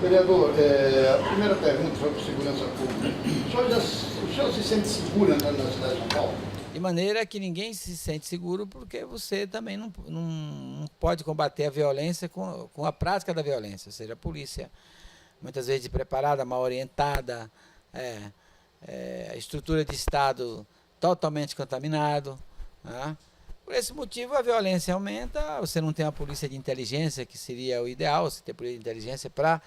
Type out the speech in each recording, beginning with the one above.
Vereador, a primeira pergunta sobre segurança pública. O senhor se sente seguro andando na cidade de São Paulo? De maneira que ninguém se sente seguro, porque você também não pode combater a violência com a prática da violência, ou seja, a polícia, muitas vezes despreparada, mal orientada, a estrutura de Estado totalmente contaminado. Né? Por esse motivo, a violência aumenta, você não tem uma polícia de inteligência, que seria o ideal, você ter polícia de inteligência para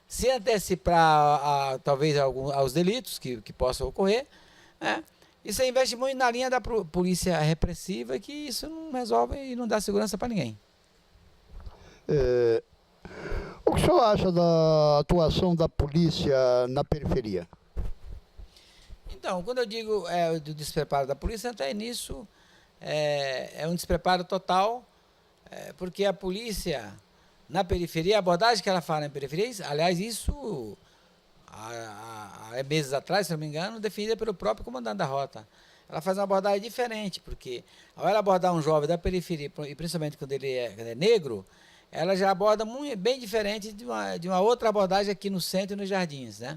se antecipar, talvez, aos delitos que possam ocorrer, né? E você investe muito na linha da polícia repressiva, que isso não resolve e não dá segurança para ninguém. O que o senhor acha da atuação da polícia na periferia? Então, quando eu digo do despreparo da polícia, até nisso é um despreparo total, porque a polícia na periferia, a abordagem que ela faz na periferia, aliás, isso há meses atrás, se não me engano, definida pelo próprio comandante da rota. Ela faz uma abordagem diferente, porque ao ela abordar um jovem da periferia, e principalmente quando ele é negro, ela já aborda bem diferente de uma outra abordagem aqui no centro e nos jardins, né?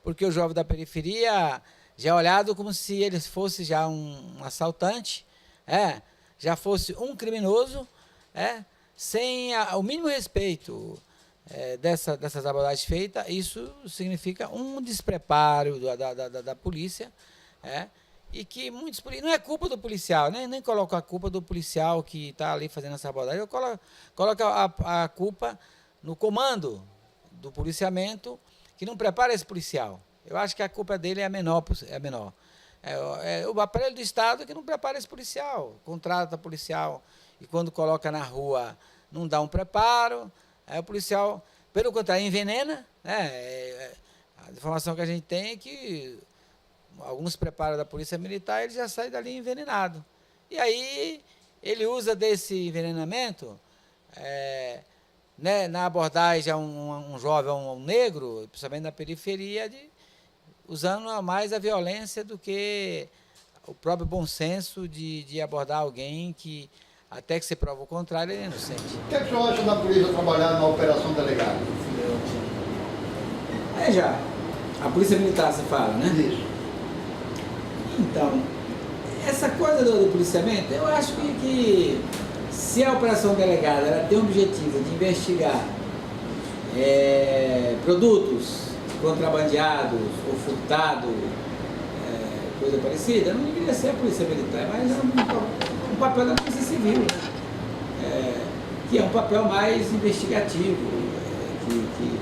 Porque o jovem da periferia já é olhado como se ele fosse já um assaltante, já fosse um criminoso, sem o mínimo respeito dessas abordagens feitas. Isso significa um despreparo da polícia, e que muitos não é culpa do policial, nem coloco a culpa do policial que está ali fazendo essa abordagem, eu coloco a culpa no comando do policiamento, que não prepara esse policial. Eu acho que a culpa dele é menor. É o aparelho do Estado que não prepara esse policial, contrata policial, e quando coloca na rua não dá um preparo, o policial, pelo contrário, envenena. A informação que a gente tem é que alguns preparos da polícia militar, ele já sai dali envenenado. E aí ele usa desse envenenamento, na abordagem a um jovem, a um negro, principalmente na periferia, usando mais a violência do que o próprio bom senso de abordar alguém que, até que se prova o contrário, ele é inocente. O que o senhor acha da polícia trabalhar na Operação Delegado? Já. A polícia militar, você fala, né? Isso. Então, essa coisa do policiamento, eu acho que se a Operação Delegada ela tem o objetivo de investigar produtos contrabandeados ou furtados, coisa parecida, não deveria ser a polícia militar, mas é um papel da polícia civil, né? Que é um papel mais investigativo, que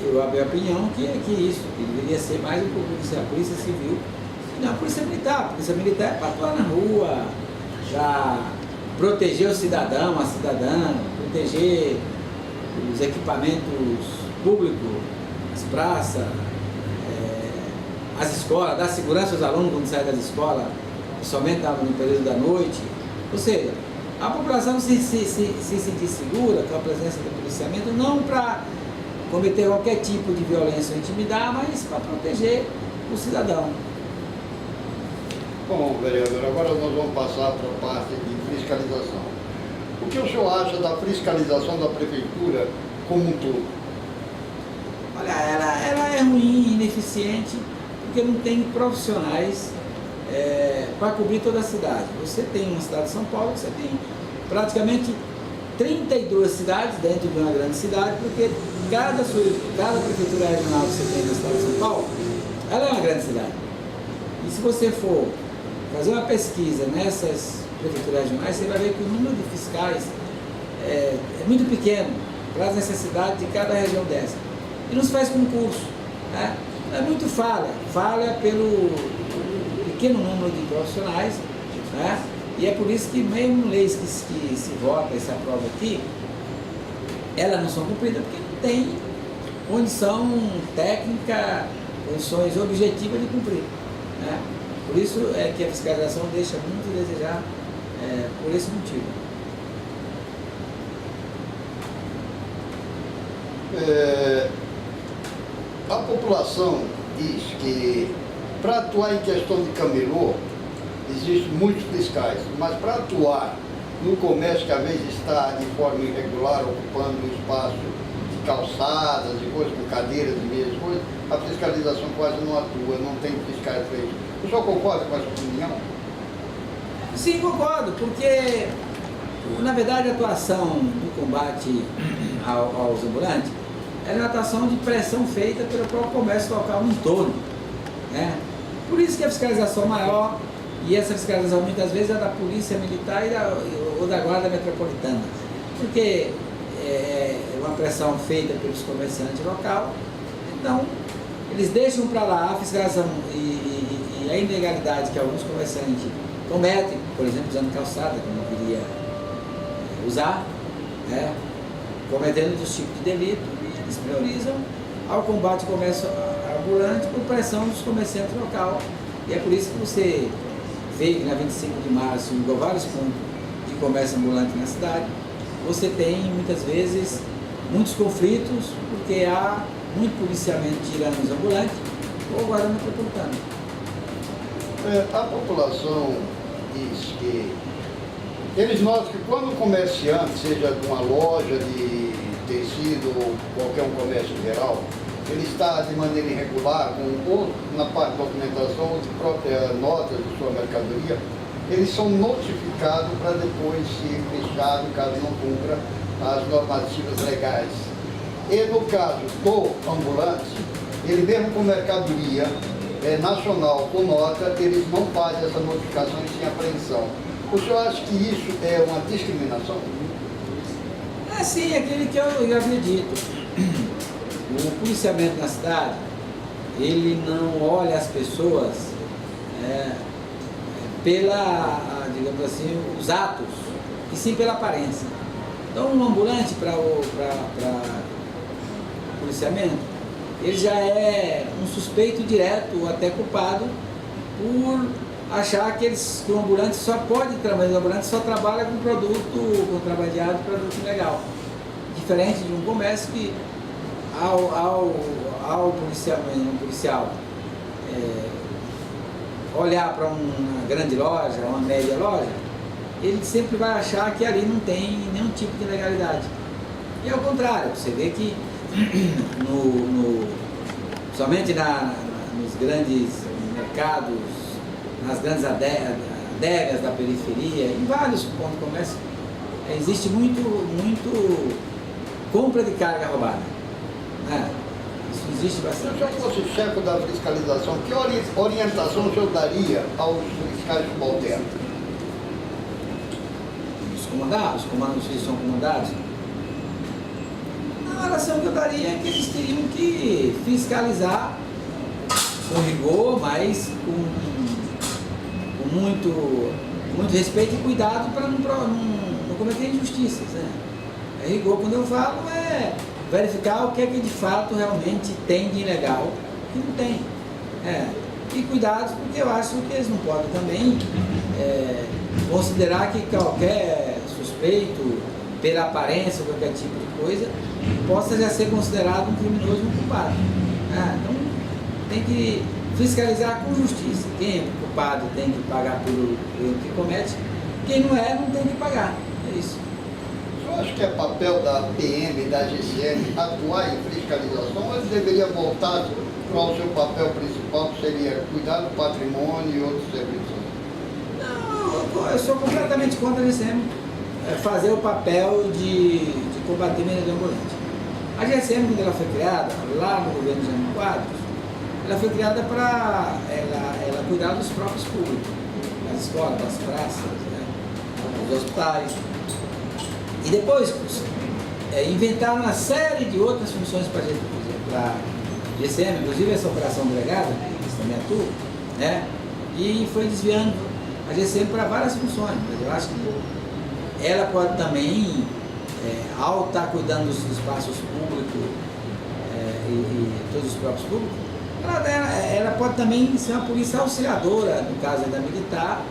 eu abro a opinião que isso, que deveria ser mais a polícia civil, e não a polícia militar. A polícia militar é para atuar na rua, já proteger o cidadão, a cidadã, proteger os equipamentos públicos, as praças, as escolas, dar segurança aos alunos quando saem das escolas, somente no período da noite. Ou seja, a população se sentir segura com a presença do policiamento, não para cometer qualquer tipo de violência ou intimidar, mas para proteger o cidadão. Bom, vereador, agora nós vamos passar para a parte de fiscalização. O que o senhor acha da fiscalização da prefeitura como um todo? Olha, ela é ruim, ineficiente, porque não tem profissionais para cobrir toda a cidade. Você tem uma cidade de São Paulo, você tem praticamente 32 cidades dentro de uma grande cidade, porque cada prefeitura regional que você tem na cidade de São Paulo, ela é uma grande cidade. E se você for fazer uma pesquisa nessas prefeituras regionais, você vai ver que o número de fiscais é muito pequeno para as necessidades de cada região dessa. E não se faz concurso, né? É muito falha pelo pequeno número de profissionais, né? E é por isso que mesmo leis que se vota e se aprova aqui, elas não são cumpridas porque não tem condição técnica, condições objetivas de cumprir, né? Por isso é que a fiscalização deixa muito a desejar por esse motivo. A população diz que para atuar em questão de camelô, existem muitos fiscais, mas para atuar no comércio que às vezes está de forma irregular, ocupando o espaço de calçadas e coisas, com cadeiras e meias coisas, a fiscalização quase não atua, não tem fiscais para isso. O senhor concorda com essa opinião? Sim, concordo, porque, na verdade, a atuação do combate aos ambulantes é uma atuação de pressão feita pelo próprio comércio local no entorno, né? Por isso que a fiscalização maior, e essa fiscalização muitas vezes é da Polícia Militar ou da Guarda Metropolitana, porque é uma pressão feita pelos comerciantes local, então eles deixam para lá a fiscalização e a ilegalidade que alguns comerciantes cometem, por exemplo, usando calçada, que não queria usar, né, cometendo outros tipos de delito, e eles priorizam ao combate ao comércio ambulante por pressão dos comerciantes local. E é por isso que você vê que na 25 de março, em vários pontos de comércio ambulante na cidade, você tem muitas vezes muitos conflitos, porque há muito policiamento tirando os ambulantes ou guarda metropolitana. A população diz que eles notam que quando o comerciante, seja de uma loja de tecido ou qualquer um comércio geral, ele está de maneira irregular, ou na parte de documentação, ou de própria nota de sua mercadoria, eles são notificados para depois ser fechado caso não cumpra as normativas legais. E no caso do ambulante, ele mesmo com mercadoria nacional com nota, eles não fazem essa notificação e sem apreensão. O senhor acha que isso é uma discriminação? É sim, aquele que eu havia dito. O policiamento na cidade, ele não olha as pessoas digamos assim, os atos, e sim pela aparência. Então, um ambulante para policiamento, ele já é um suspeito direto ou até culpado por achar que o ambulante só pode trabalhar, o ambulante só trabalha com produto contrabandeado, produto ilegal. Diferente de um comércio que, ao policial olhar para uma grande loja, uma média loja, ele sempre vai achar que ali não tem nenhum tipo de ilegalidade. E ao contrário, você vê que somente nos grandes mercados, nas grandes adegas da periferia, em vários pontos de comércio, existe muito compra de carga roubada. Isso existe bastante. Se o senhor fosse chefe da fiscalização, que orientação o senhor daria aos fiscais subalternos? Os comandados, os comandos que são comandados, a oração que eu daria é que eles teriam que fiscalizar com rigor, mas com muito respeito e cuidado para não cometer injustiças, né? Rigor, quando eu falo, é verificar o que é que de fato realmente tem de ilegal e não tem. E cuidados, porque eu acho que eles não podem também considerar que qualquer suspeito, pela aparência, qualquer tipo de coisa, possa já ser considerado um criminoso, um culpado. Então, tem que fiscalizar com justiça. Quem é culpado tem que pagar pelo erro que comete, quem não é, não tem que pagar. É isso. Eu acho que é papel da PM e da GCM atuar em fiscalização, ou eles deveriam voltar para o seu papel principal, que seria cuidar do patrimônio e outros serviços? Não, eu sou completamente contra a GCM fazer o papel de combater vendedor ambulante. A GCM, quando ela foi criada, lá no governo Jânio Quadros, ela foi criada para ela cuidar dos próprios públicos, das escolas, das praças, né, dos hospitais. E depois inventaram uma série de outras funções para a GCM, inclusive essa operação delegada, que também atua, né? E foi desviando a GCM para várias funções. Mas eu acho que ela pode também, ao estar cuidando dos espaços públicos e todos os próprios públicos, ela pode também ser uma polícia auxiliadora, no caso da militar,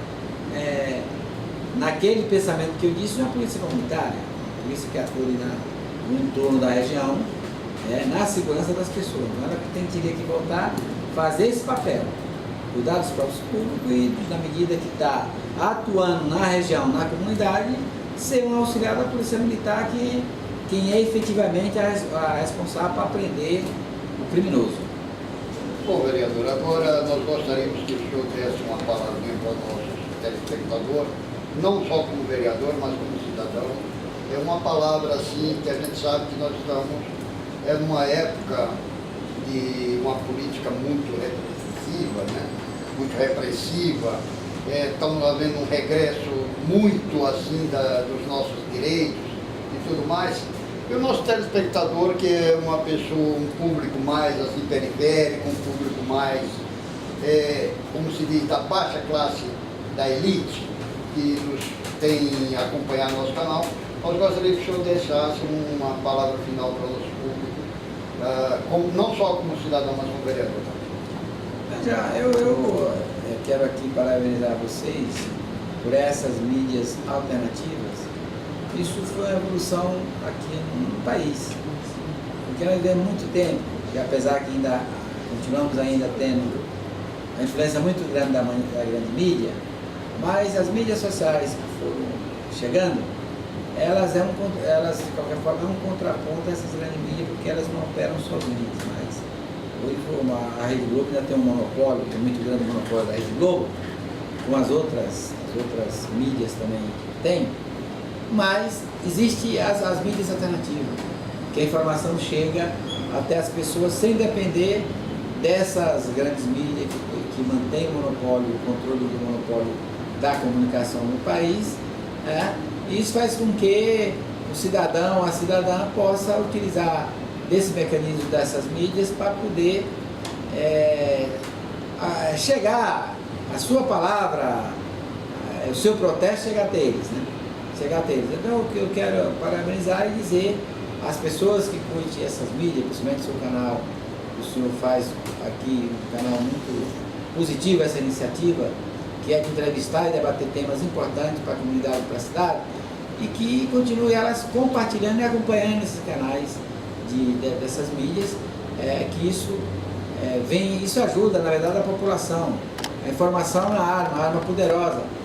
naquele pensamento que eu disse, uma polícia comunitária, uma polícia que atua no entorno da região, na segurança das pessoas. Então ela teria que voltar a fazer esse papel, cuidar dos próprios públicos e, na medida que está atuando na região, na comunidade, ser um auxiliar da polícia militar que quem é efetivamente a responsável para prender o criminoso. Bom, vereador, agora nós gostaríamos que o senhor desse uma palavrinha para o nosso telespectador, não só como vereador, mas como cidadão. É uma palavra assim que a gente sabe que nós estamos numa época de uma política muito repressiva, né? Muito repressiva. Estamos havendo um regresso muito assim dos nossos direitos e tudo mais. E o nosso telespectador, que é uma pessoa, um público mais assim periférico, um público mais, como se diz, da baixa classe, da elite, que nos tem acompanhado nosso canal, nós gostaríamos que o senhor deixasse uma palavra final para o nosso público, não só como cidadão, mas como vereador. Eu quero aqui parabenizar vocês por essas mídias alternativas. Isso foi uma evolução aqui no país, porque nós vivemos muito tempo, e apesar que continuamos ainda tendo uma influência muito grande da grande mídia, mas as mídias sociais que foram chegando, elas de qualquer forma é um contraponto a essas grandes mídias, porque elas não operam sozinhas, mas hoje a Rede Globo ainda tem um monopólio, tem muito grande monopólio da Rede Globo, como as outras mídias também têm. Mas existem as mídias alternativas, que a informação chega até as pessoas sem depender dessas grandes mídias que mantêm o monopólio, o controle do monopólio da comunicação no país. Isso faz com que o cidadão, a cidadã possa utilizar desse mecanismo dessas mídias para poder chegar a sua palavra, o seu protesto chegar até eles, né? Então, o que eu quero parabenizar e dizer às pessoas que curtem essas mídias, principalmente o seu canal, o senhor faz aqui um canal muito positivo, essa iniciativa, que é de entrevistar e debater temas importantes para a comunidade, para a cidade, e que continue elas compartilhando e acompanhando esses canais dessas mídias, que isso ajuda, na verdade, a população. A informação é uma arma poderosa.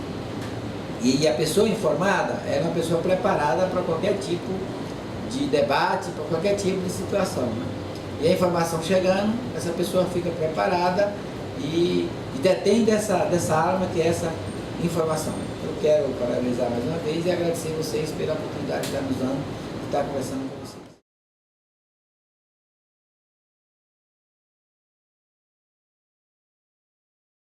E a pessoa informada é uma pessoa preparada para qualquer tipo de debate, para qualquer tipo de situação, né? E a informação chegando, essa pessoa fica preparada e detém dessa arma que é essa informação. Eu quero parabenizar mais uma vez e agradecer a vocês pela oportunidade de estar nos dando, de estar conversando com vocês.